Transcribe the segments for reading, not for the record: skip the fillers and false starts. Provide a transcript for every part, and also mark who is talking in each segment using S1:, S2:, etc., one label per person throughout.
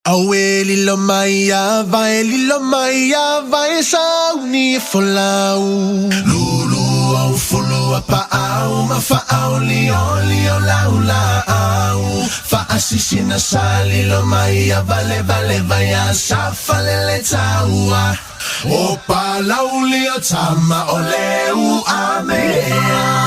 S1: Awe lilo maya vai sau ni folau. Lulu au fulu apa au mafa au lio lau. Fa asisi na sali lo maya vale vai asa falele taua. Opa lau lio tama oleu amea.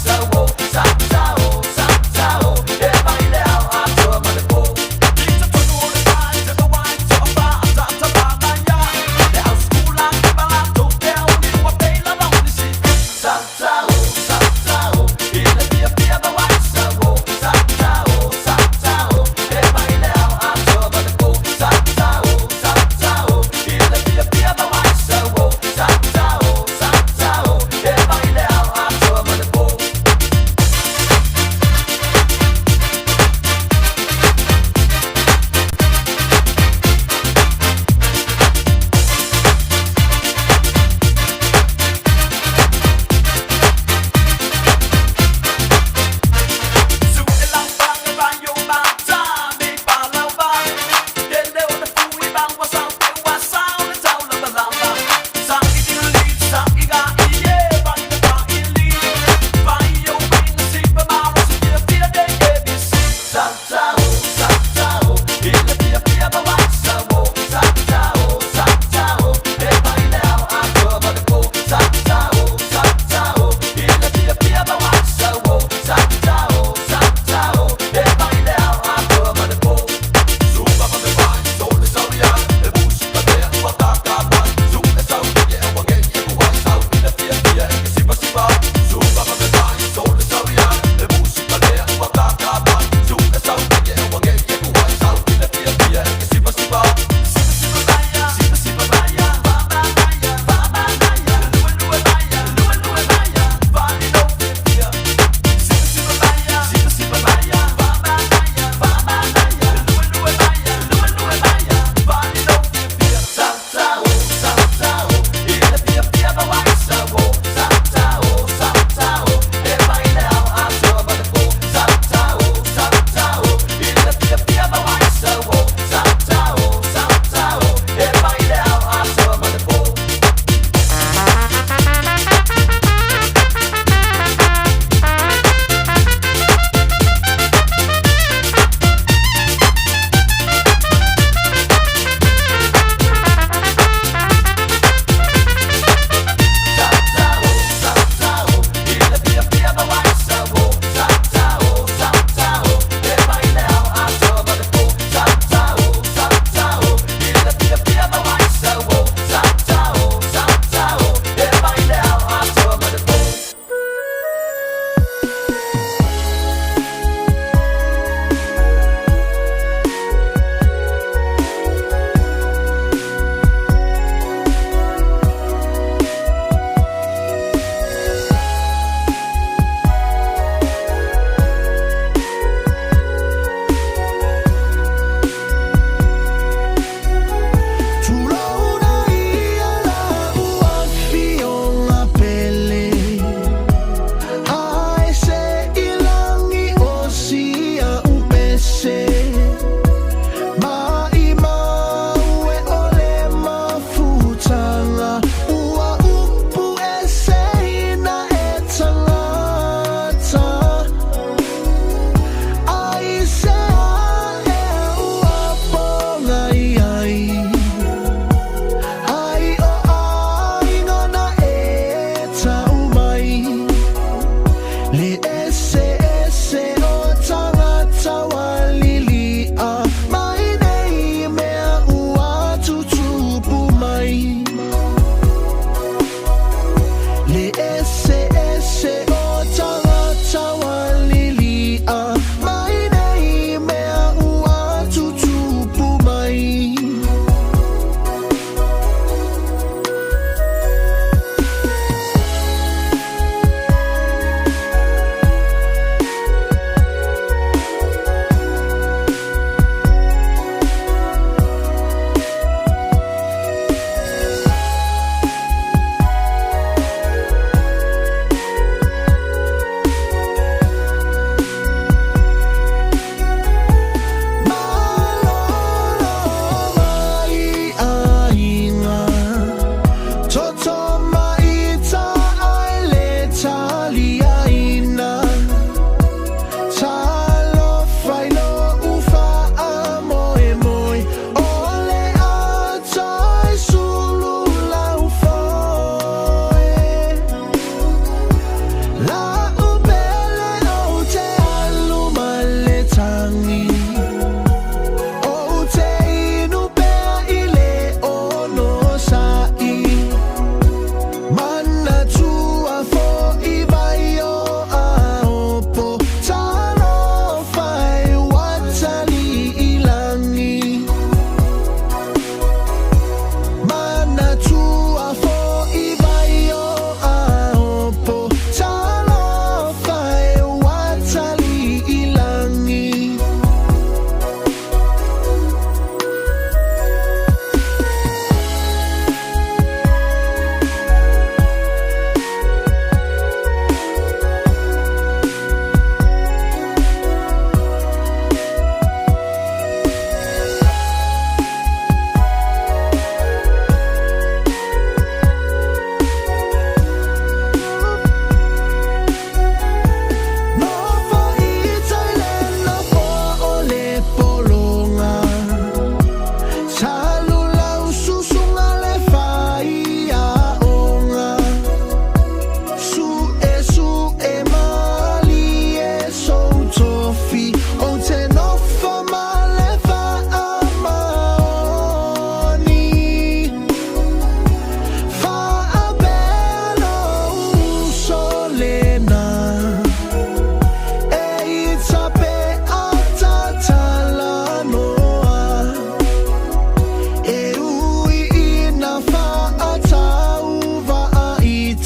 S2: So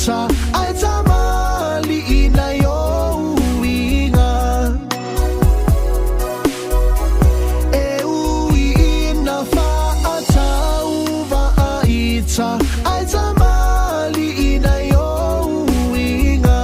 S1: ita ai tamali ina yo uinga e uina fa atau va ita ai tamali ina yo uinga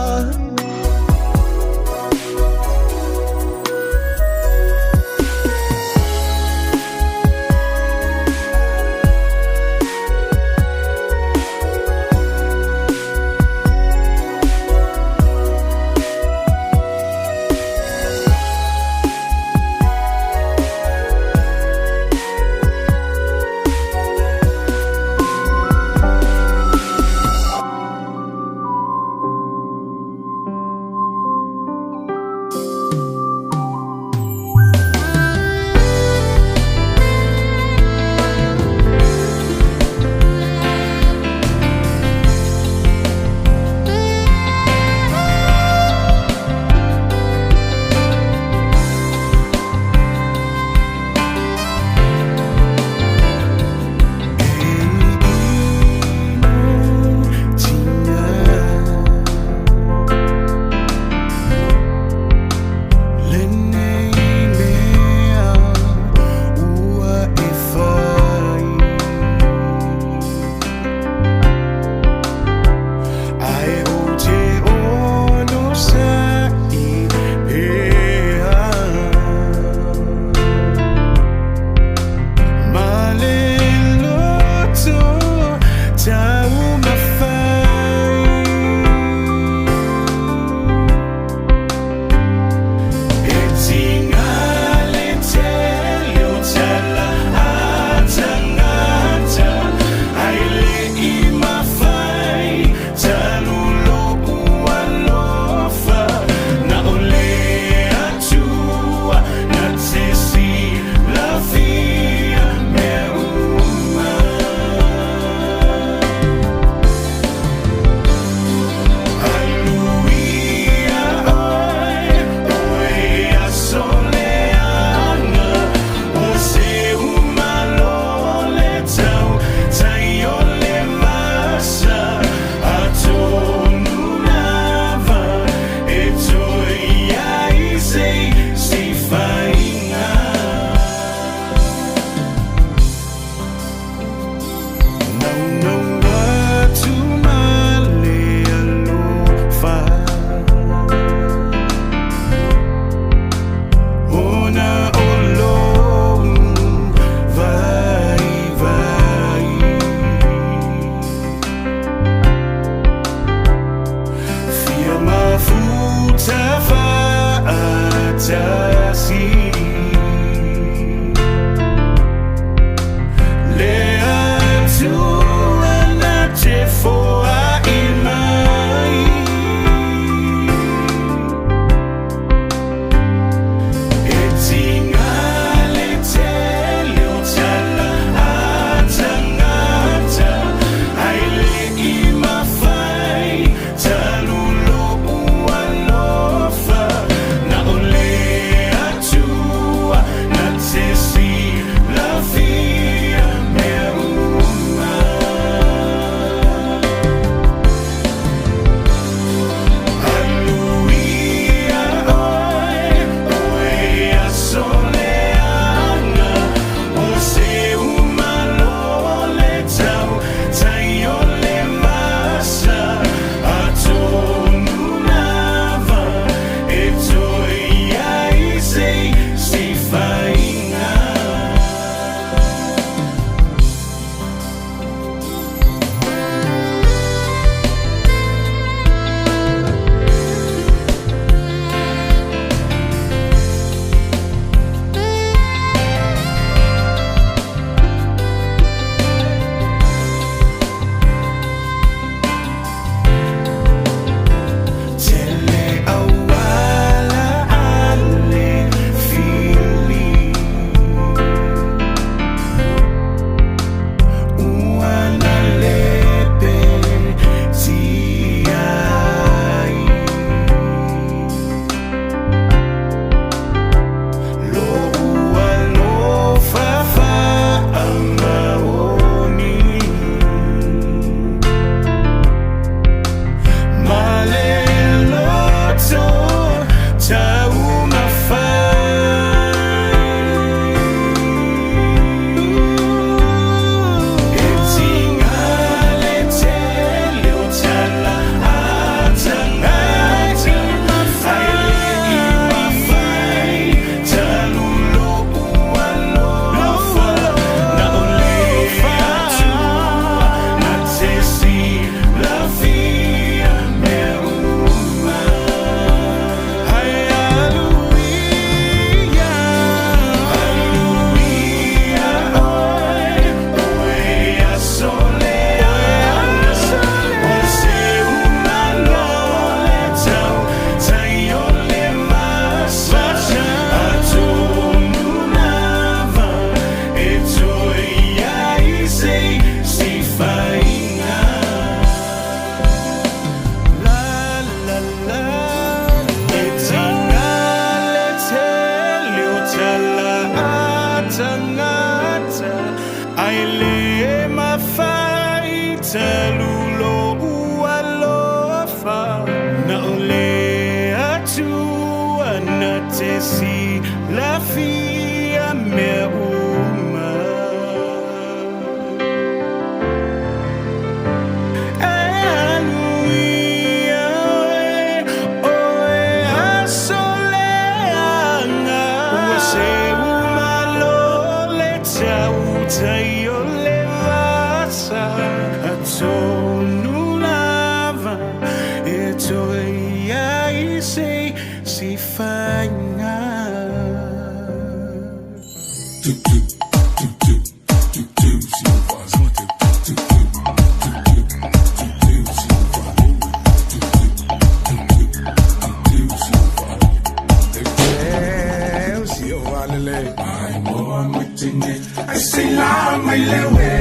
S2: I say la my lewe.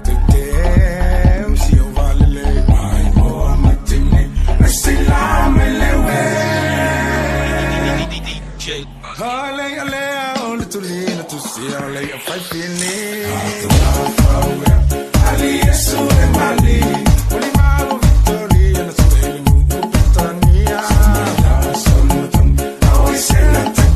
S2: Today she overlele my more matine. I say la my lewe. Ale ale ole to lina to see ale a five in Ali yesu e mali. Oli malo Victoria na swele mu Britania. Always say la ta.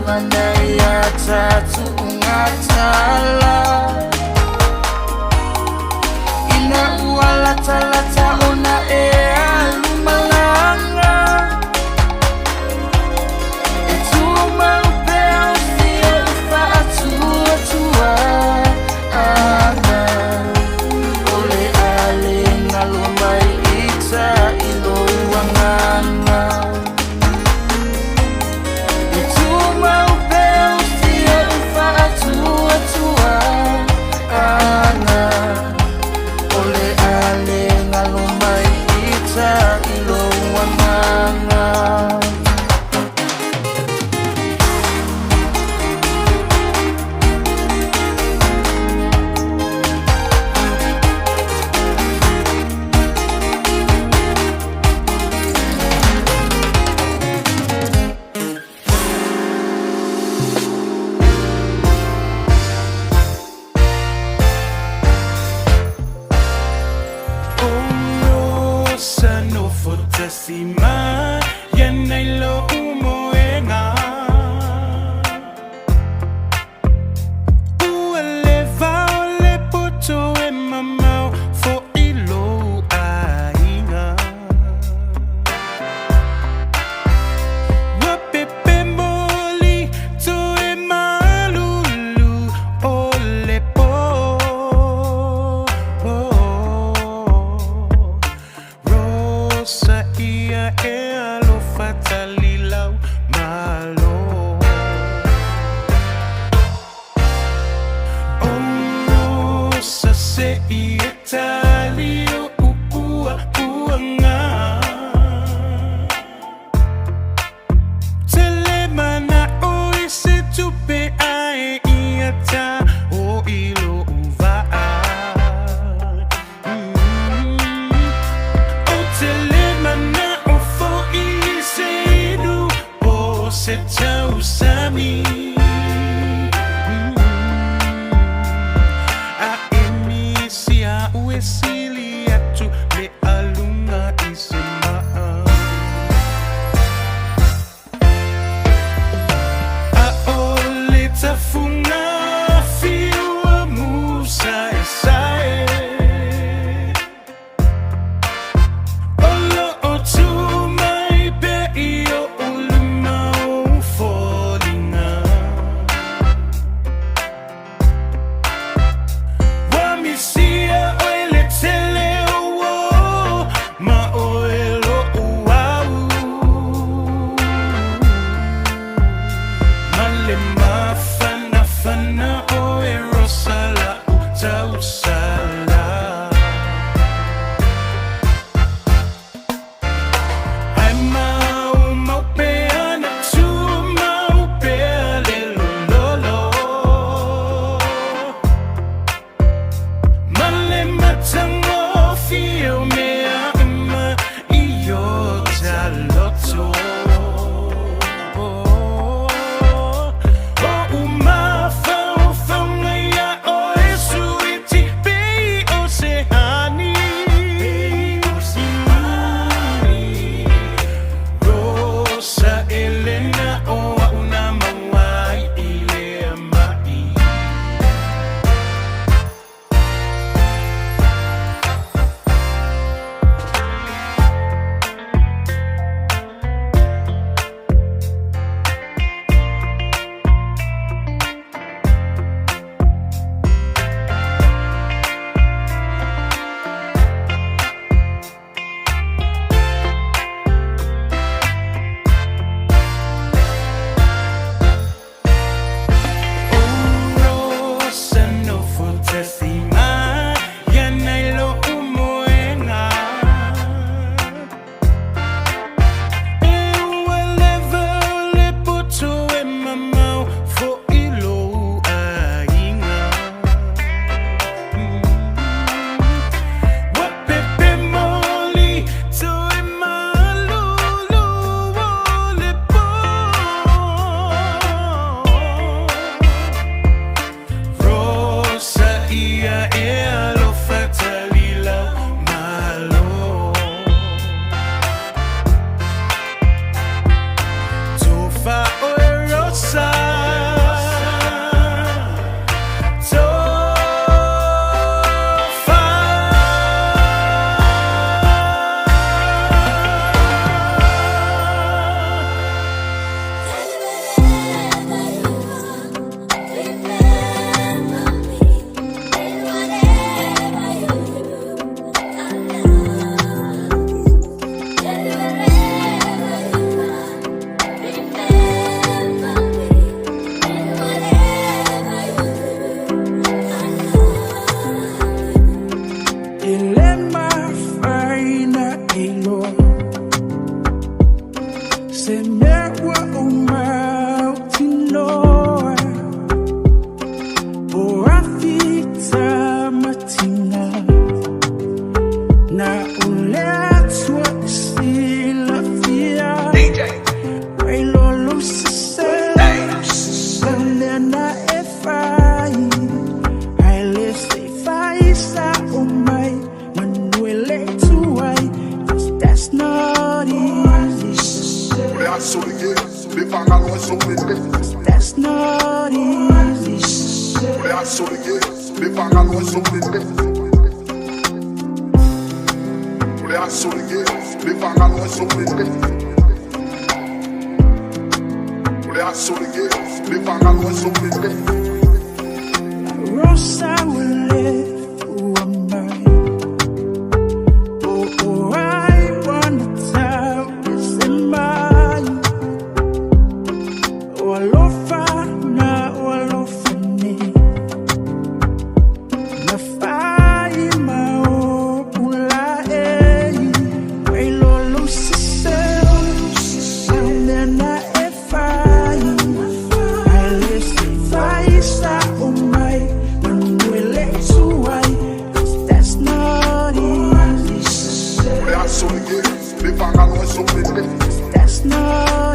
S3: mandai atatu ngatala ina ualatalata ona alumalanga etuma upea ufia ufa atua ana ole ale ngalumai ita ilo wanganga etuma upea ufia ufa atua ana ole ale ngalumai ita ilo wanganga
S2: Sano fotasima yanailo umoenga ueleva ole poto e mamau fo ilo ainga wapepe moli to e malulu ole po Rosa ia e alo fatalilau malo Oh Rosa se ia talio upua puanga Telemana o ise tupe ai ia ta o ilo uvaa Telemana ofo isedu o se tau sami a emisia uesili atu le alunga isema a ole tafunga fiua musa esae That's not easy. Rosa will live, who am I? Oh, I wanna tell this in mind. Oh, I love her, now I love for me. Na fai mao pula Wai lolo sisel, na e fai. I listen fai sa umay, manuele suway. That's not easy. That's not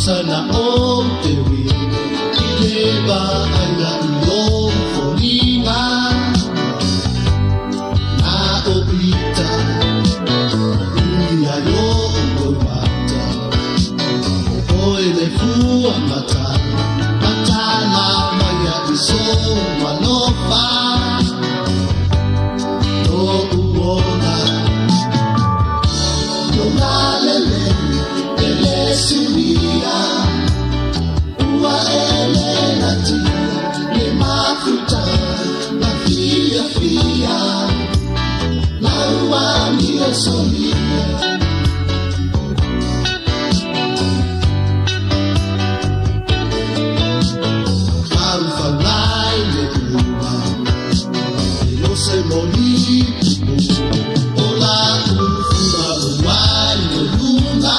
S1: sana o te wina Leba ana ulong folinga Na o ita Ia yo oi mata Oi le fua mata Mata na maya iso malofa No uona No nalele Ele suria Ua ele natia Le mafuta Na fia fia Na ua mia solia Farufalai le ua No se moli Ola ufura uai no luna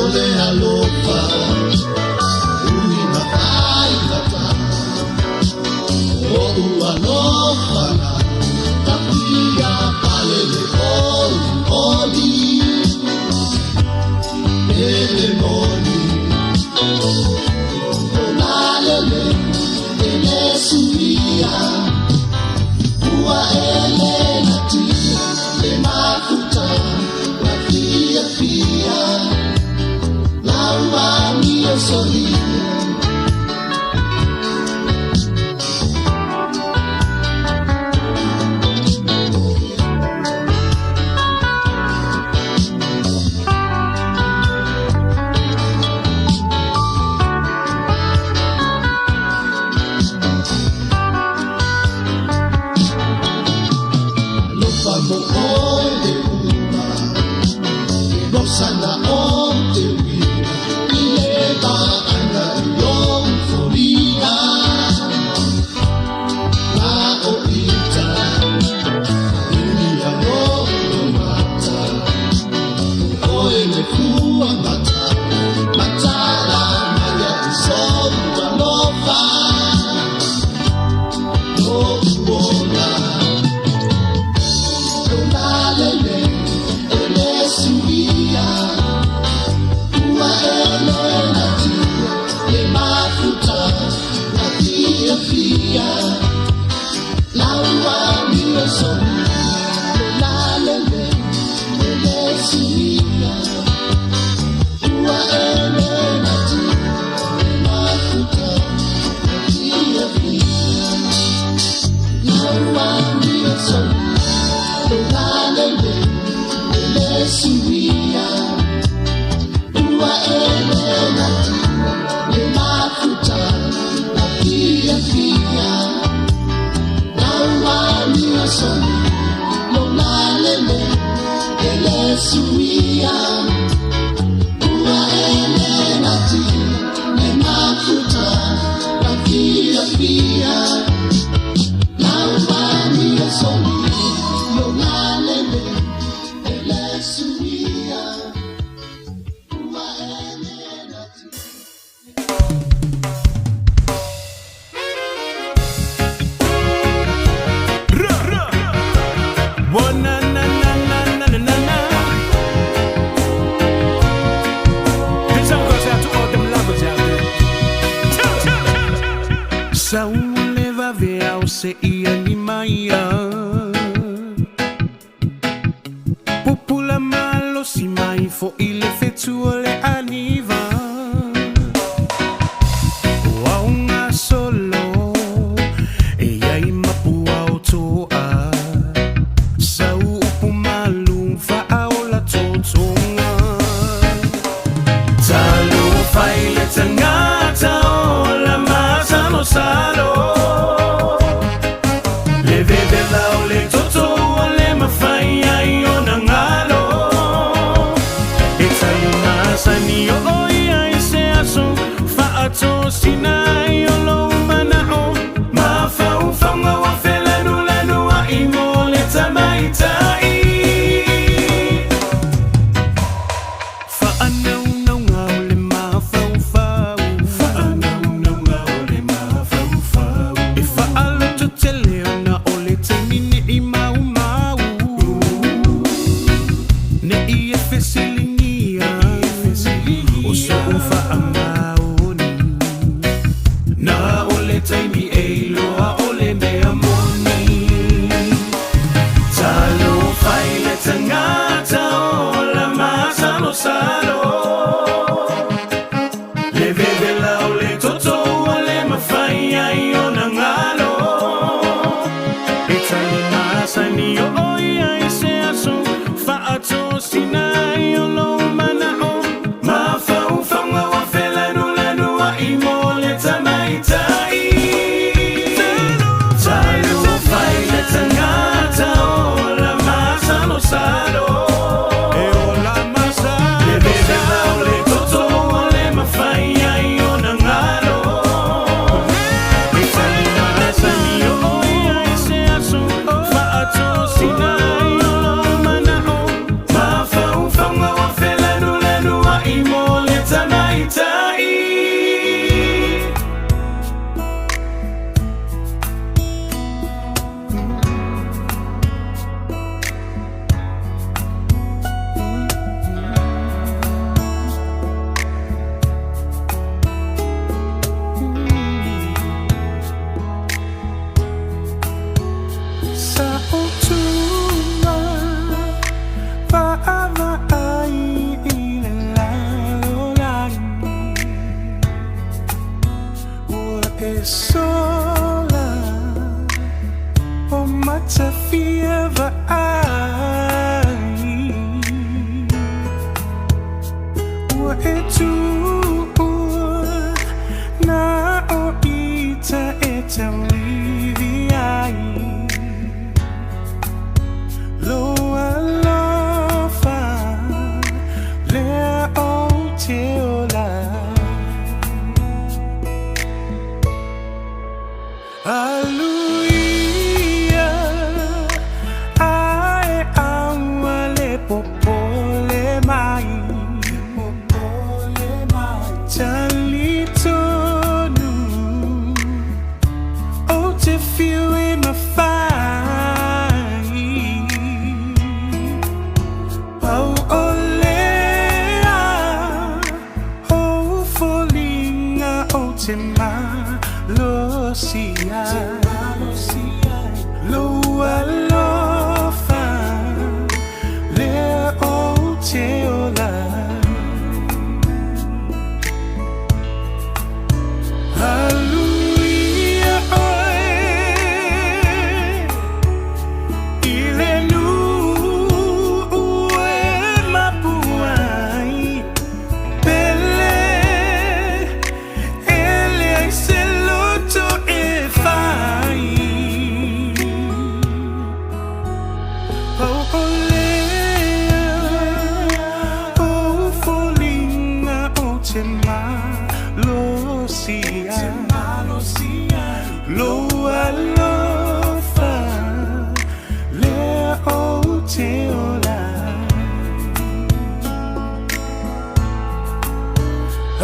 S1: Ole alofa Ui na ai kata O ua lofa na Tapia pale le oli Ele moni Onalele Ele suia Ua ele natia Le mafuta La fia fia Laua mia solia Lopa mo oi de uma No sana o te wina Ileba ana iong folia Na o ita Ia no o mata Oe le kua mata Mata la maya iso malofa No uona Onalele, ele suia Ua ele natia Le mafuta Na fia fia Laua mia solia Onalele, ele suia Ua ele natia Le mafuta Na fia fia Laua mia solia Onalele, ele suia Ua ele natia Le mafuta Na fia fia Laua mia solia Onalele, ele suia Ua ele natia Le mafuta Na fia fia Laua mia solia Onalele, ele suia Ua ele natia
S2: This song goes out to all them lovers out there.
S3: Saule va vea o se ia ni maia Pupula malo si mai fo ile fetu ole aniva Waunga solo e ai mapua o toa Sau upu malu fa aola totonga Talo faile tangata ola masano salo Le vede lao le toto le mafai ai ona ngalo Eta yuna sani o oi ai se aso fa ato sinai o lo manao Ma fa ufanga wa felenu lenu a imo le tamaitai Fa anau nau ngau le ma fau fau Fa anau nau ngau le ma fau fau E fa alo to te leona o le te mine I mau mau Ne I e fesilingia Ufa'amaoni na ole taimi e loa ole mea moni talo faile tangata o la masano salo le vevela o le toto o le mawhaia I ona ngalo itali masani o oia I se aso fa'ato sinai o lo mana o mawhau whanga wa whelanu lanu a I mo le tamaitai talo faile tangata o la masano salo e o la masano le vevela o le toto o le mawhaia I ona ngalo itali masani o oia I se aso fa'ato sinai o lo mana o mawhau whanga wa whelanu lanu a I mo le tamaitai sa utuma paava ai ilalolani ua e sola o matafia vaai ua e tua na o ita e tawivi ai loa lofa lea o te ola Aluia ae aua le popole mai tali tonu o te fiu e mawhai Pau o lea o folinga o te malosia Loa lofa lea o te ola Aluia oe ile nu ue mapuai pele ele ai se loto e fai Pau o lea o folinga o te malosia Loa lofa lea o te ola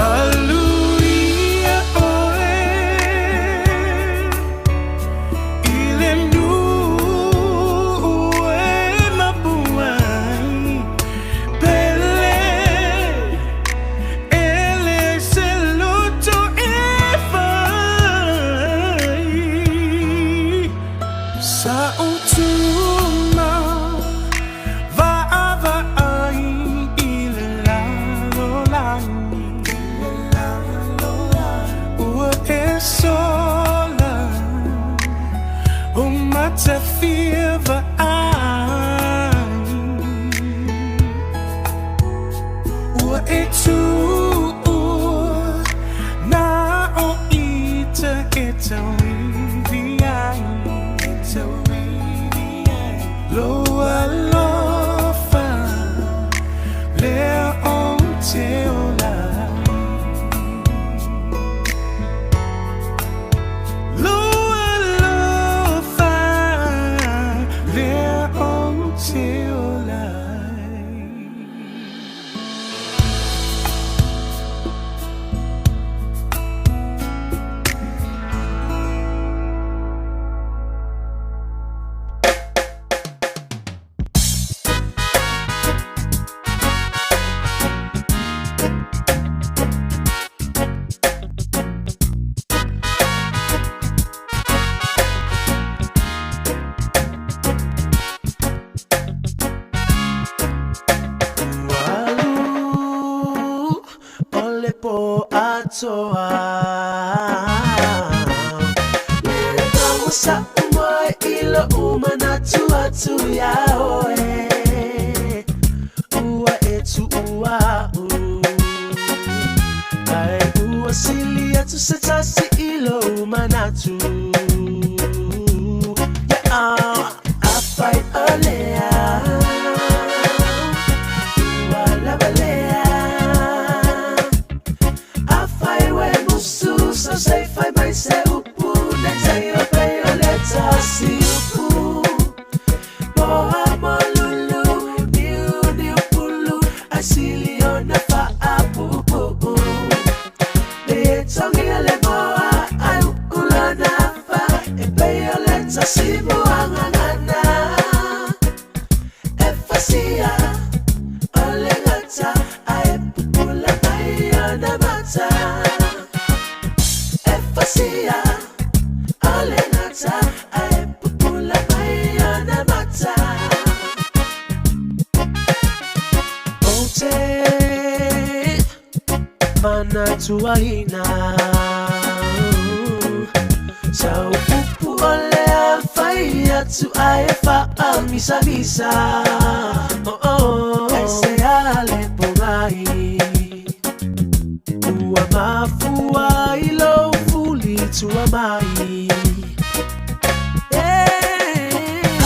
S3: Aluia oe ile nu ue mapuai pele ele se loto e fai sa utuma vaava ai ile lalolani ua e sola o matafia vaai ua e tua na o ita e tawivi ai Loa lofa lea o te ola Loa lofa lea o te ola
S4: toa Lena sa umay ilo umanatu atu ya oe Ua etu ua Ai ua sili atu setasi ilo umanatu Ya apai olea Say fai mai se upu ne tayo payo leta si upu Boa molulu ni upulu asili ona fa apu Le tongi ale boa ai ulona fa e payo leta si moangana E fasia ole gata ai pupula mai ona mata Fasia, alenata, ai pupula mai ana mata. Ote, mana tuaina. Sau pupu ole a faia tu ai fa misa misa. Oh oh, ese ale pongai. Ua mafua ilo to a mai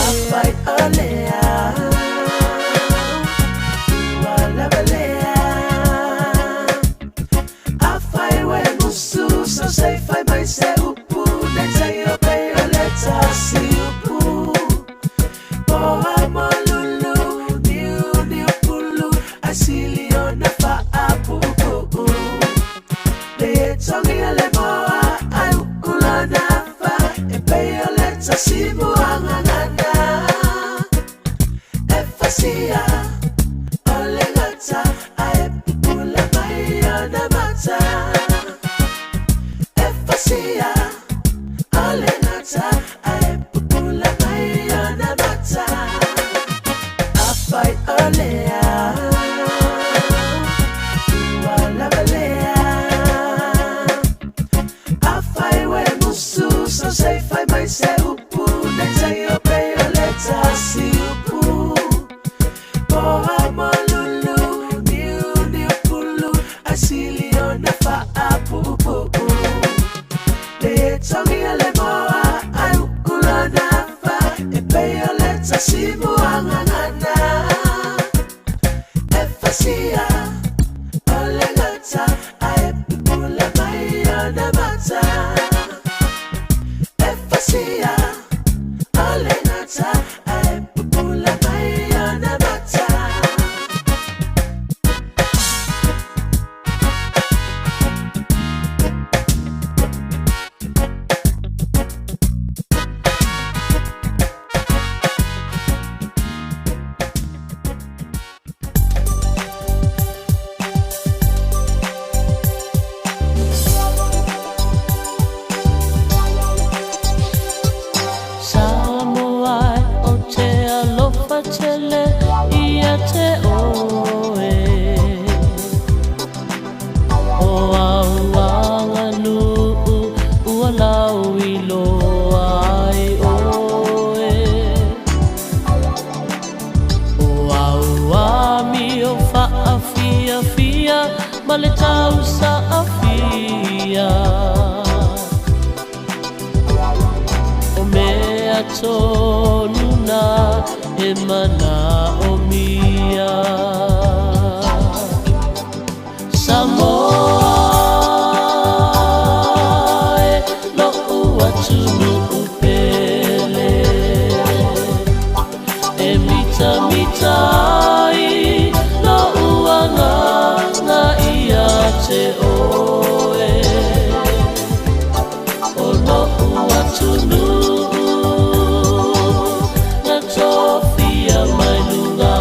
S4: Afai olea Wala balea Afai we musu so say fai mai se upu Ne tayo payo leta si upu Boa molulu ni upulu Asili ona fa apu Le tongi ale moa Simu angana Efasia Olegata Aepula Mayana Mata Efasia Olegata Aepula Mayana Mata Afai Olea Wala Balea Afai we musu so say fai mai se si upu Boa molulu ni upulu Asili ona fa apu Le tongi ale moa ai ukulona fa E peyo leta si moangana E fasia ole gata ai pupula mai ona mata E fasia ole gata
S5: Tonuna emana omia Samoa lo uatunu upele Emita mitai lo uanga na ia te oe O lo uatunu Sofia mai lunga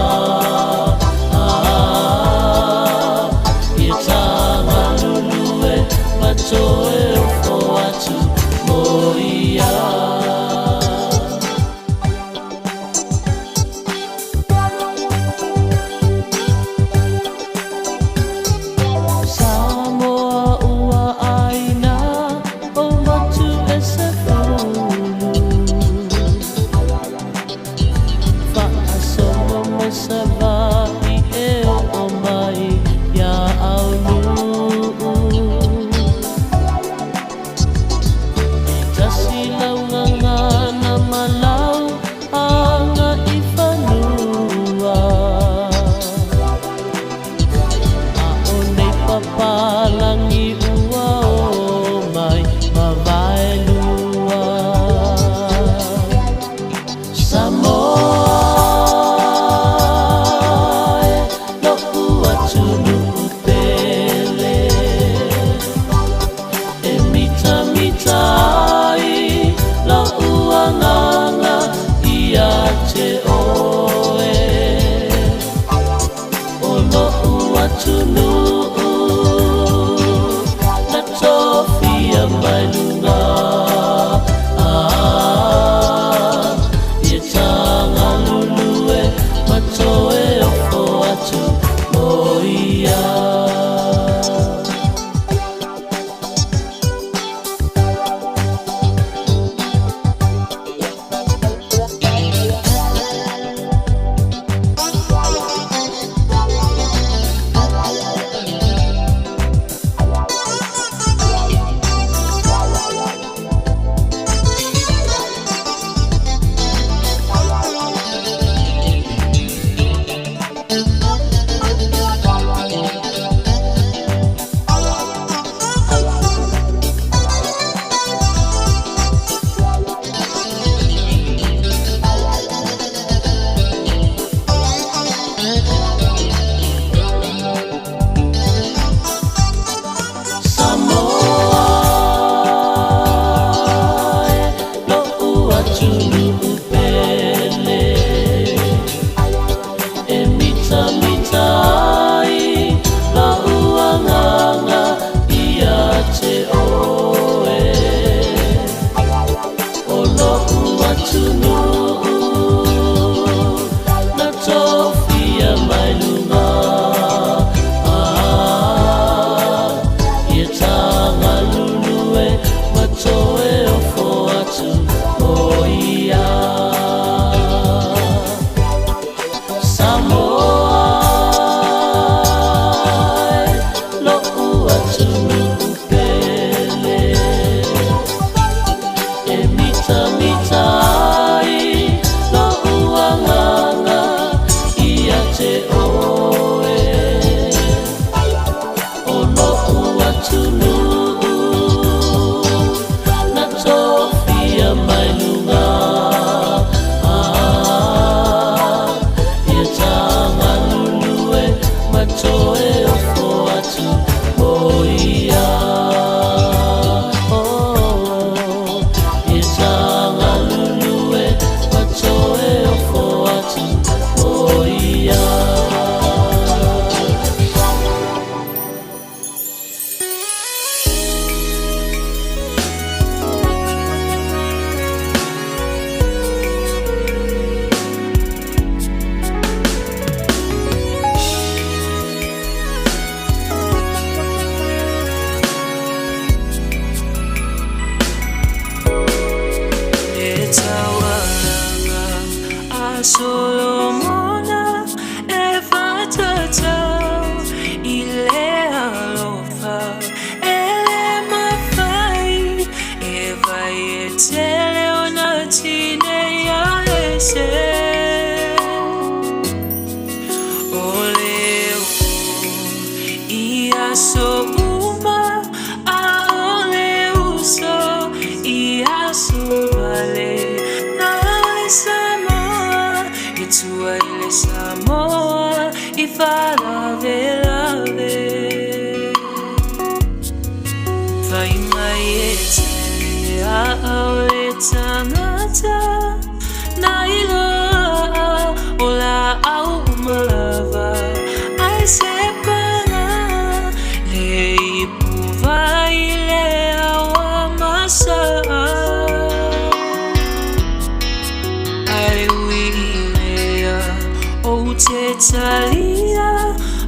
S5: watunu na tofia malunga yetanga lulue matoe ofo atu moia.
S4: Solomona efatata ile alofa ele mafai eva yetele onatine ya ese oleo ia souma aole uso ia subale Tua ile Samoa ifalave lave Faima yete aole tanata Na ilo ola au umalava Ai sepana le ipuva ile awa masa Tetalia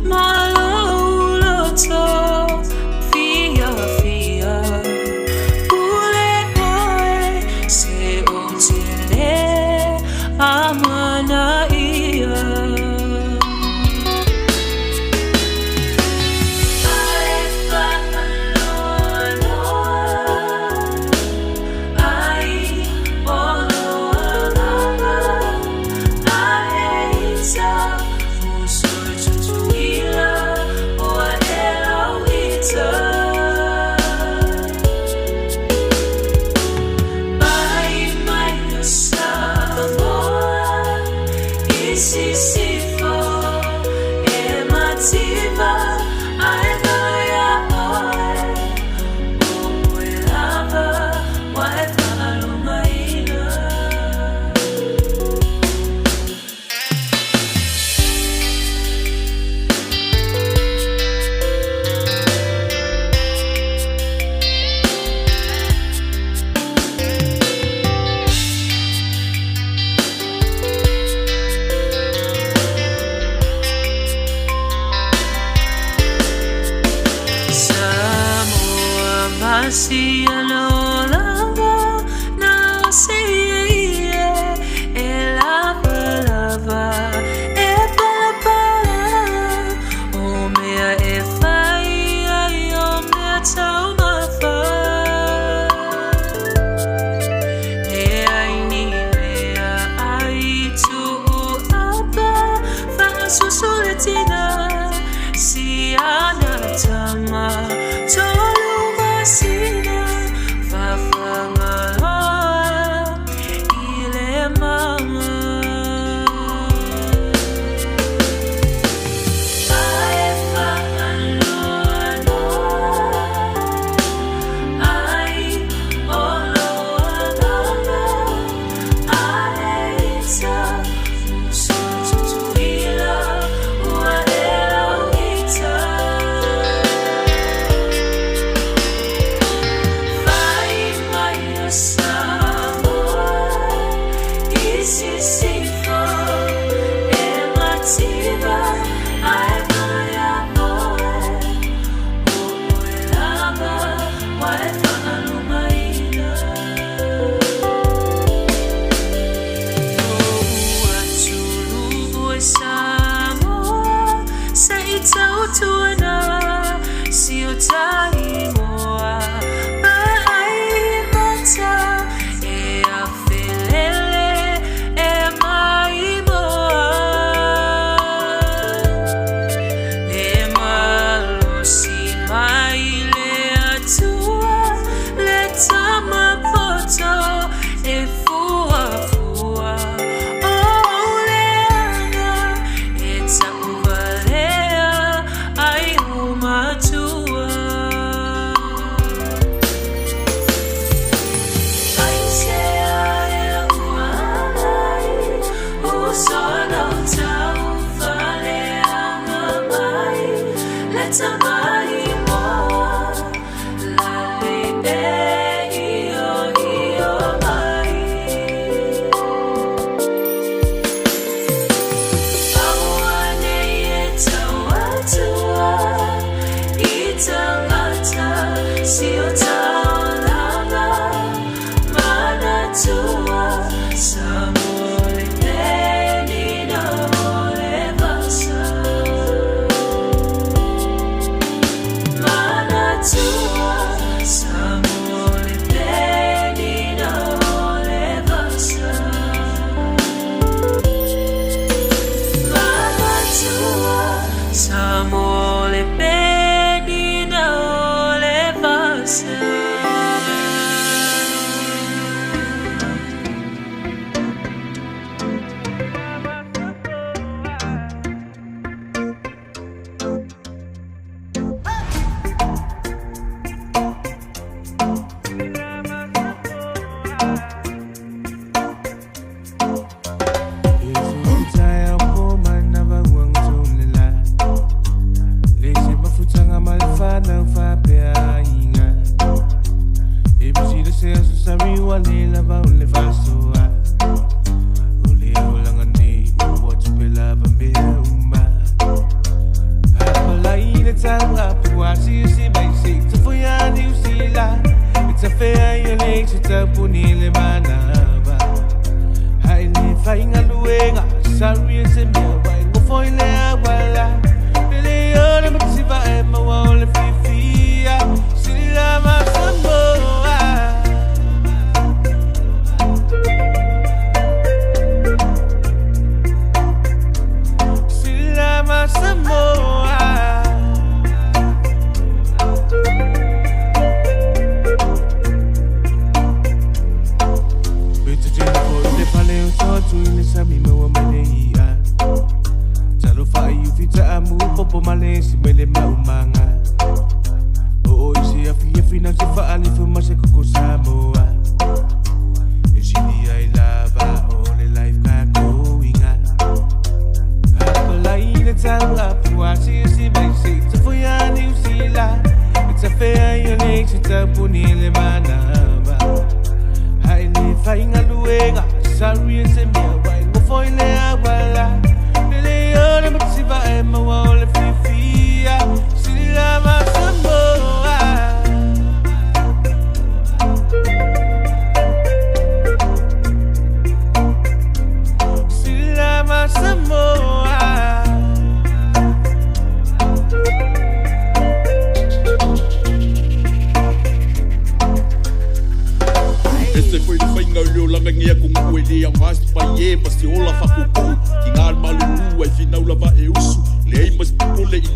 S4: malouloto fia fia ule oe se otele amana ia So
S2: Fia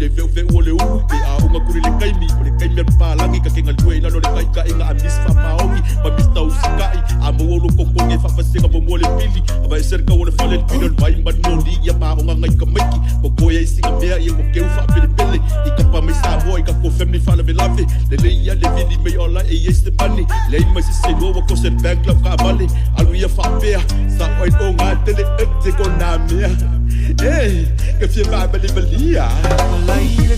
S6: le veu o le ulu pe a unga kuri le kaimi o le kaimi al palangi ka kenga lue na no le kai ka inga amis fa paongi ma mista usikai a mo lo kokonge fa fasenga mo le pili aba serka o le fale pino vai man no li ya pa unga ngai ka maiki ko ko ye singa mea ye mo ke fa pele pele I ka pa me sa boy ka ko family fa le lave le ya le vili me ola e este pani le mai se no ko se bank club ka vale alu ya fa pe sa oi o nga tele te ko na mea eh que fie va beli belia
S3: Lai le